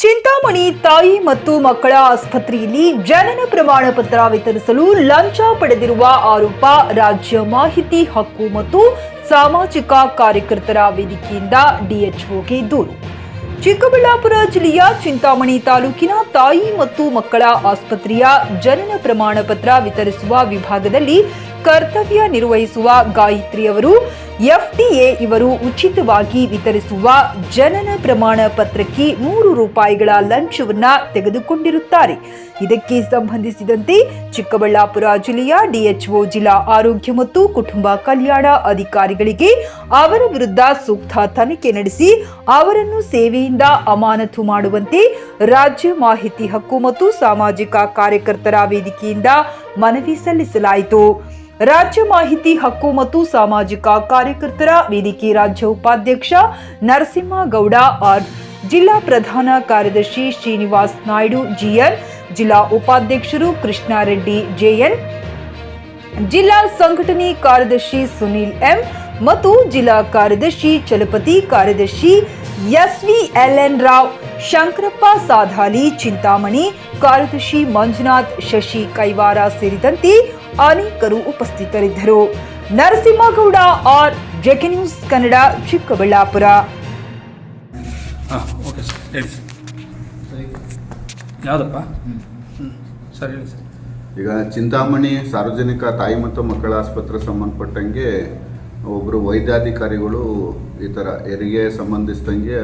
ಚಿಂತಾಮಣಿ ತಾಯಿ ಮತ್ತು ಮಕ್ಕಳ ಆಸ್ಪತ್ರೆಯಲ್ಲಿ ಜನನ ಪ್ರಮಾಣ ಪತ್ರ ವಿತರಿಸಲು ಲಂಚ ಪಡೆದಿರುವ ಆರೋಪ ರಾಜ್ಯ ಮಾಹಿತಿ ಹಕ್ಕು ಮತ್ತು ಸಾಮಾಜಿಕ ಕಾರ್ಯಕರ್ತರ ವೇದಿಕೆಯಿಂದ ಡಿಎಚ್ಒಗೆ ದೂರು. ಚಿಕ್ಕಬಳ್ಳಾಪುರ ಜಿಲ್ಲೆಯ ಚಿಂತಾಮಣಿ ತಾಲೂಕಿನ ತಾಯಿ ಮತ್ತು ಮಕ್ಕಳ ಆಸ್ಪತ್ರೆಯ ಜನನ ಪ್ರಮಾಣ ಪತ್ರ ವಿತರಿಸುವ ವಿಭಾಗದಲ್ಲಿ ಕರ್ತವ್ಯ ನಿರ್ವಹಿಸುವ ಗಾಯತ್ರಿ ಅವರು ಎಫ್ಡಿಎ ಇವರು ಉಚಿತವಾಗಿ ವಿತರಿಸುವ ಜನನ ಪ್ರಮಾಣ ಪತ್ರಕ್ಕೆ ₹3 ಲಂಚವನ್ನ ತೆಗೆದುಕೊಂಡಿರುತ್ತಾರೆ. ಇದಕ್ಕೆ ಸಂಬಂಧಿಸಿದಂತೆ ಚಿಕ್ಕಬಳ್ಳಾಪುರ ಜಿಲ್ಲೆಯ ಡಿಎಚ್ಒ ಜಿಲ್ಲಾ ಆರೋಗ್ಯ ಮತ್ತು ಕುಟುಂಬ ಕಲ್ಯಾಣ ಅಧಿಕಾರಿಗಳಿಗೆ ಅವರ ವಿರುದ್ಧ ಸೂಕ್ತ ತನಿಖೆ ನಡೆಸಿ ಅವರನ್ನು ಸೇವೆಯಿಂದ ಅಮಾನತು ಮಾಡುವಂತೆ ರಾಜ್ಯ ಮಾಹಿತಿ ಹಕ್ಕು ಮತ್ತು ಸಾಮಾಜಿಕ ಕಾರ್ಯಕರ್ತರ ವೇದಿಕೆಯಿಂದ ಮನವಿ ಸಲ್ಲಿಸಲಾಯಿತು. ರಾಜ್ಯ ಮಾಹಿತಿ ಹಕ್ಕು ಮತ್ತು ಸಾಮಾಜಿಕ ಕಾರ್ಯಕರ್ತರ ವೇದಿಕೆ ರಾಜ್ಯ ಉಪಾಧ್ಯಕ್ಷ ನರಸಿಂಹಗೌಡ ಆರ್, ಜಿಲ್ಲಾ ಪ್ರಧಾನ ಕಾರ್ಯದರ್ಶಿ ಶ್ರೀನಿವಾಸ್ ನಾಯ್ಡು ಜಿಎನ್, ಜಿಲ್ಲಾ ಉಪಾಧ್ಯಕ್ಷರು ಕೃಷ್ಣಾರೆಡ್ಡಿ ಜೆಎನ್, ಜಿಲ್ಲಾ ಸಂಘಟನೆ ಕಾರ್ಯದರ್ಶಿ ಸುನೀಲ್ ಎಂ ಮತ್ತು ಜಿಲ್ಲಾ ಕಾರ್ಯದರ್ಶಿ ಚಲಪತಿ, ಕಾರ್ಯದರ್ಶಿ ಎಸ್ವಿಎಲ್ಎನ್ ರಾವ್, ಶಂಕರಪ್ಪ ಸಾಧಾಲಿ ಚಿಂತಾಮಣಿ, ಕಾರ್ಯದರ್ಶಿ ಮಂಜುನಾಥ್, ಶಶಿ ಕೈವಾರ ಸೇರಿದಂತೆ ಅನೇಕರು ಉಪಸ್ಥಿತರಿದ್ದರು. Narasimhagowda R, JK news Kannada, Chikkaballapur. ಯಾವುದಪ್ಪ ಸರ್ ಹೇಳಿ ಸರ್. ಈಗ ಚಿಂತಾಮಣಿ ಸಾರ್ವಜನಿಕ ತಾಯಿ ಮತ್ತು ಮಕ್ಕಳ ಆಸ್ಪತ್ರೆ ಸಂಬಂಧಪಟ್ಟಂಗೆ ಒಬ್ಬರು ವೈದ್ಯಾಧಿಕಾರಿಗಳು ಈ ಥರ ಹೆರಿಗೆ ಸಂಬಂಧಿಸಿದಂಗೆ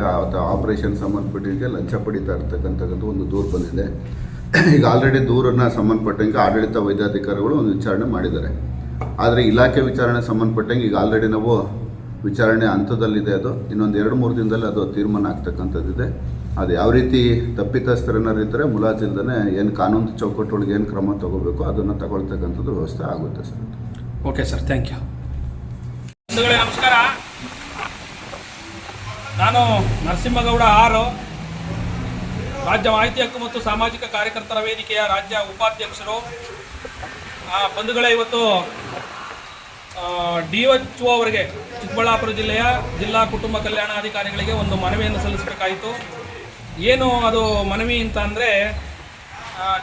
ಆಪರೇಷನ್ ಸಂಬಂಧಪಟ್ಟಂಗೆ ಲಂಚ ಪಡಿತಾ ಇರ್ತಕ್ಕಂಥದ್ದು ಒಂದು ದೂರು ಬಂದಿದೆ. ಈಗ ಆಲ್ರೆಡಿ ದೂರನ್ನು ಸಂಬಂಧಪಟ್ಟಂಗೆ ಆಡಳಿತ ವೈದ್ಯಾಧಿಕಾರಿಗಳು ಒಂದು ವಿಚಾರಣೆ ಮಾಡಿದ್ದಾರೆ. ಆದರೆ ಇಲಾಖೆ ವಿಚಾರಣೆ ಸಂಬಂಧಪಟ್ಟಂಗೆ ಈಗ ಆಲ್ರೆಡಿ ನಾವು ವಿಚಾರಣೆ ಹಂತದಲ್ಲಿದೆ. ಅದು ಇನ್ನೊಂದು 2-3 ದಿನದಲ್ಲಿ ಅದು ತೀರ್ಮಾನ ಆಗ್ತಕ್ಕಂಥದ್ದಿದೆ. ಅದು ಯಾವ ರೀತಿ ತಪ್ಪಿತಸ್ಥರನ್ನರಿದ್ದರೆ ಮುಲಾಜಿಲ್ದೇ ಏನು ಕಾನೂನು ಚೌಕಟ್ಟೊಳಗೆ ಏನು ಕ್ರಮ ತಗೋಬೇಕು ಅದನ್ನು ತಗೊಳ್ತಕ್ಕಂಥದ್ದು ವ್ಯವಸ್ಥೆ ಆಗುತ್ತೆ sir. Okay sir, thank you. ನಮಸ್ಕಾರ, ನಾನು ನರಸಿಂಹಗೌಡ ಆರ್, ರಾಜ್ಯ ಮಾಹಿತಿ ಹಕ್ಕು ಮತ್ತು ಸಾಮಾಜಿಕ ಕಾರ್ಯಕರ್ತರ ವೇದಿಕೆಯ ರಾಜ್ಯ ಉಪಾಧ್ಯಕ್ಷರು. ಬಂಧುಗಳೇ, ಇವತ್ತು ಡಿಎಚ್ಒ ಅವರಿಗೆ ಚಿಕ್ಕಬಳ್ಳಾಪುರ ಜಿಲ್ಲೆಯ ಜಿಲ್ಲಾ ಕುಟುಂಬ ಕಲ್ಯಾಣಾಧಿಕಾರಿಗಳಿಗೆ ಒಂದು ಮನವಿಯನ್ನು ಸಲ್ಲಿಸಬೇಕಾಯಿತು. ಏನು ಅದು ಮನವಿ ಅಂತ ಅಂದರೆ,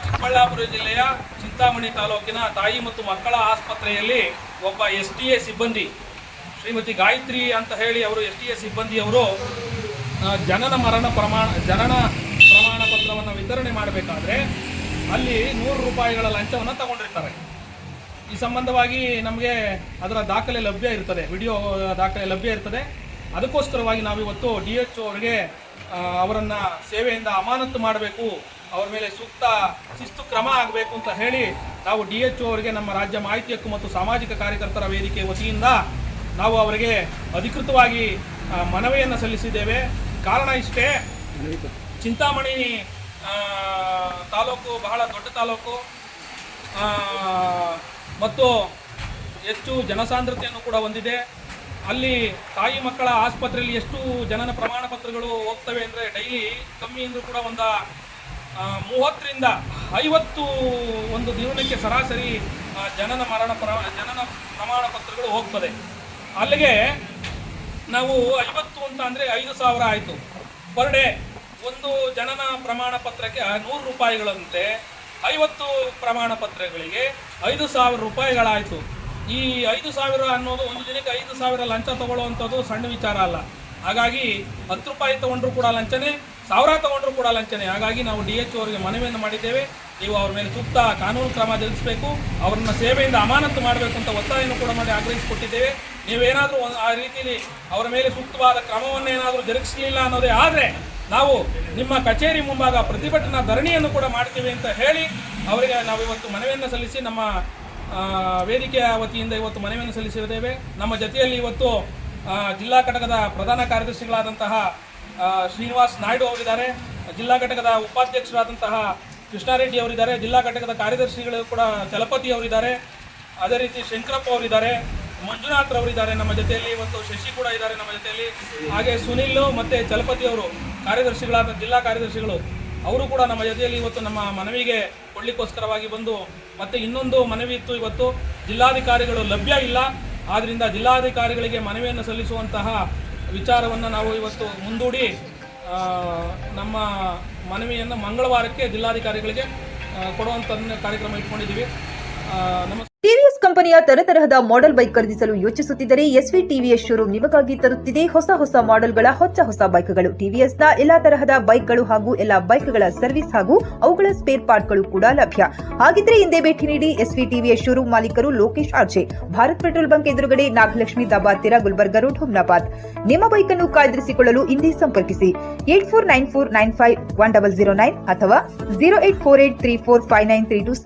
ಚಿಕ್ಕಬಳ್ಳಾಪುರ ಜಿಲ್ಲೆಯ ಚಿಂತಾಮಣಿ ತಾಲೂಕಿನ ತಾಯಿ ಮತ್ತು ಮಕ್ಕಳ ಆಸ್ಪತ್ರೆಯಲ್ಲಿ ಒಬ್ಬ STA ಸಿಬ್ಬಂದಿ ಶ್ರೀಮತಿ ಗಾಯತ್ರಿ ಅಂತ ಹೇಳಿ ಅವರು STA ಸಿಬ್ಬಂದಿಯವರು ಜನನ ಪ್ರಮಾಣ ಪತ್ರವನ್ನು ವಿತರಣೆ ಮಾಡಬೇಕಾದ್ರೆ ಅಲ್ಲಿ ₹100 ಲಂಚವನ್ನು ತಗೊಂಡಿರ್ತಾರೆ. ಈ ಸಂಬಂಧವಾಗಿ ನಮಗೆ ಅದರ ದಾಖಲೆ ಲಭ್ಯ ಇರ್ತದೆ, ವಿಡಿಯೋ ದಾಖಲೆ ಲಭ್ಯ ಇರ್ತದೆ. ಅದಕ್ಕೋಸ್ಕರವಾಗಿ ನಾವಿವತ್ತು DHO ಅವರಿಗೆ ಅವರನ್ನು ಸೇವೆಯಿಂದ ಅಮಾನತು ಮಾಡಬೇಕು, ಅವರ ಮೇಲೆ ಸೂಕ್ತ ಶಿಸ್ತು ಕ್ರಮ ಆಗಬೇಕು ಅಂತ ಹೇಳಿ ನಾವು DHO ಅವರಿಗೆ ನಮ್ಮ ರಾಜ್ಯ ಮಾಹಿತಿ ಹಕ್ಕು ಮತ್ತು ಸಾಮಾಜಿಕ ಕಾರ್ಯಕರ್ತರ ವೇದಿಕೆ ವತಿಯಿಂದ ನಾವು ಅವರಿಗೆ ಅಧಿಕೃತವಾಗಿ ಮನವಿಯನ್ನು ಸಲ್ಲಿಸಿದ್ದೇವೆ. ಕಾರಣ ಇಷ್ಟೇ, ಚಿಂತಾಮಣಿ ತಾಲೂಕು ಬಹಳ ದೊಡ್ಡ ತಾಲೂಕು ಮತ್ತು ಹೆಚ್ಚು ಜನಸಾಂದ್ರತೆಯನ್ನು ಕೂಡ ಹೊಂದಿದೆ. ಅಲ್ಲಿ ತಾಯಿ ಮಕ್ಕಳ ಆಸ್ಪತ್ರೆಯಲ್ಲಿ ಎಷ್ಟು ಜನನ ಪ್ರಮಾಣ ಪತ್ರಗಳು ಹೋಗ್ತವೆ ಅಂದರೆ ಡೈಲಿ ಕಮ್ಮಿ ಅಂದರೂ ಕೂಡ ಒಂದು 30 ರಿಂದ 50 ಒಂದು ದಿನಕ್ಕೆ ಸರಾಸರಿ ಜನನ ಪ್ರಮಾಣ ಪತ್ರಗಳು ಹೋಗ್ತದೆ. ಅಲ್ಲಿಗೆ ನಾವು 50 ಅಂತ ಅಂದರೆ 5,000 ಆಯಿತು ಪರ್ ಡೇ. ಒಂದು ಜನನ ಪ್ರಮಾಣ ಪತ್ರಕ್ಕೆ ₹100 50 ಪ್ರಮಾಣ ಪತ್ರಗಳಿಗೆ ₹5,000 ಈ 5,000 ಅನ್ನೋದು ಒಂದು ದಿನಕ್ಕೆ 5,000 ಲಂಚ ತಗೊಳ್ಳುವಂಥದ್ದು ಸಣ್ಣ ವಿಚಾರ ಅಲ್ಲ. ಹಾಗಾಗಿ ₹10 ತೊಗೊಂಡ್ರೂ ಕೂಡ ಲಂಚನೆ, 1,000 ತೊಗೊಂಡ್ರೂ ಕೂಡ ಲಂಚನೆ. ಹಾಗಾಗಿ ನಾವು DHO ಅವರಿಗೆ ಮನವಿಯನ್ನು ಮಾಡಿದ್ದೇವೆ. ನೀವು ಅವ್ರ ಮೇಲೆ ಸೂಕ್ತ ಕಾನೂನು ಕ್ರಮ ಜರುಗಿಸಬೇಕು, ಅವರನ್ನು ಸೇವೆಯಿಂದ ಅಮಾನತು ಮಾಡಬೇಕು ಅಂತ ಒತ್ತಾಯವನ್ನು ಕೂಡ ಮಾಡಿ ಆಗ್ರಹಿಸಿಕೊಟ್ಟಿದ್ದೇವೆ. ನೀವೇನಾದರೂ ಆ ರೀತಿಯಲ್ಲಿ ಅವರ ಮೇಲೆ ಸೂಕ್ತವಾದ ಕ್ರಮವನ್ನು ಏನಾದರೂ ಜರುಗಿಸಲಿಲ್ಲ ಅನ್ನೋದೇ ಆದರೆ ನಾವು ನಿಮ್ಮ ಕಚೇರಿ ಮುಂಭಾಗ ಪ್ರತಿಭಟನಾ ಧರಣಿಯನ್ನು ಕೂಡ ಮಾಡ್ತೀವಿ ಅಂತ ಹೇಳಿ ಅವರಿಗೆ ನಾವು ಇವತ್ತು ಮನವಿಯನ್ನು ಸಲ್ಲಿಸಿ ನಮ್ಮ ವೇದಿಕೆಯ ವತಿಯಿಂದ ಇವತ್ತು ಮನವಿಯನ್ನು ಸಲ್ಲಿಸಿದ್ದೇವೆ. ನಮ್ಮ ಜೊತೆಯಲ್ಲಿ ಇವತ್ತು ಜಿಲ್ಲಾ ಘಟಕದ ಪ್ರಧಾನ ಕಾರ್ಯದರ್ಶಿಗಳಾದಂತಹ ಶ್ರೀನಿವಾಸ್ ನಾಯ್ಡು ಅವರಿದ್ದಾರೆ, ಜಿಲ್ಲಾ ಘಟಕದ ಉಪಾಧ್ಯಕ್ಷರಾದಂತಹ ಕೃಷ್ಣಾರೆಡ್ಡಿ ಅವರಿದ್ದಾರೆ, ಜಿಲ್ಲಾ ಘಟಕದ ಕಾರ್ಯದರ್ಶಿಗಳು ಕೂಡ ಚಲಪತಿ ಅವರಿದ್ದಾರೆ, ಅದೇ ರೀತಿ ಶಂಕರಪ್ಪ ಅವರಿದ್ದಾರೆ, ಮಂಜುನಾಥ್ ಅವರಿದ್ದಾರೆ ನಮ್ಮ ಜೊತೆಯಲ್ಲಿ, ಇವತ್ತು ಶಶಿ ಕೂಡ ಇದ್ದಾರೆ ನಮ್ಮ ಜೊತೆಯಲ್ಲಿ, ಹಾಗೆ ಸುನೀಲ್ ಮತ್ತು ಚಲಪತಿ ಅವರು ಕಾರ್ಯದರ್ಶಿಗಳಾದ ಜಿಲ್ಲಾ ಕಾರ್ಯದರ್ಶಿಗಳು ಅವರು ಕೂಡ ನಮ್ಮ ಜೊತೆಯಲ್ಲಿ ಇವತ್ತು ನಮ್ಮ ಮನವಿಗೆ ಕೊಡಲಿಕ್ಕೋಸ್ಕರವಾಗಿ ಬಂದು, ಮತ್ತು ಇನ್ನೊಂದು ಮನವಿ ಇತ್ತು, ಇವತ್ತು ಜಿಲ್ಲಾಧಿಕಾರಿಗಳು ಲಭ್ಯ ಇಲ್ಲ, ಆದ್ದರಿಂದ ಜಿಲ್ಲಾಧಿಕಾರಿಗಳಿಗೆ ಮನವಿಯನ್ನು ಸಲ್ಲಿಸುವಂತಹ ವಿಚಾರವನ್ನು ನಾವು ಇವತ್ತು ಮುಂದೂಡಿ ನಮ್ಮ ಮನವಿಯನ್ನು ಮಂಗಳವಾರಕ್ಕೆ ಜಿಲ್ಲಾಧಿಕಾರಿಗಳಿಗೆ ಕೊಡುವಂಥ ಕಾರ್ಯಕ್ರಮ ಇಟ್ಕೊಂಡಿದ್ದೀವಿ. ನಮಸ್ಕಾರ. ಟಿವಿಎಸ್ ಕಂಪನಿಯ ತರತರಹದ ಮಾಡೆಲ್ ಬೈಕ್ ಖರೀದಿಸಲು ಯೋಚಿಸುತ್ತಿದ್ದರೆ ಎಸ್ವಿ ಟಿವಿಎಸ್ ಶೋರೂಮ್ ನಿಮಗಾಗಿ ತರುತ್ತಿದೆ ಹೊಸ ಮಾಡೆಲ್ಗಳ ಹೊಸ ಬೈಕ್ಗಳು. ಟಿವಿಎಸ್ನ ಎಲ್ಲಾ ತರಹದ ಬೈಕ್ಗಳು ಹಾಗೂ ಎಲ್ಲಾ ಬೈಕ್ಗಳ ಸರ್ವಿಸ್ ಹಾಗೂ ಅವುಗಳ ಸ್ಪೇರ್ ಪಾರ್ಟ್ಗಳು ಕೂಡ ಲಭ್ಯ. ಹಾಗಿದ್ರೆ ಹಿಂದೆ ಭೇಟಿ ನೀಡಿ ಎಸ್ವಿ ಟಿವಿಎಸ್ ಶೋರೂಮ್ ಮಾಲೀಕರು Lokesh RJ, Bharat petrol bunk ಎದುರುಗಡೆ, ನಾಗಲಕ್ಷ್ಮಿ ದಾಬಾ ಹತ್ತಿರ, ಗುಲ್ಬರ್ಗ ರೋಡ್, ಹುಮ್ನಾಬಾದ್. ನಿಮ್ಮ ಬೈಕ್ ಅನ್ನು ಕಾಯ್ದಿರಿಸಿಕೊಳ್ಳಲು ಹಿಂದೆ ಸಂಪರ್ಕಿಸಿ 8494951009 ಅಥವಾ 0848345932.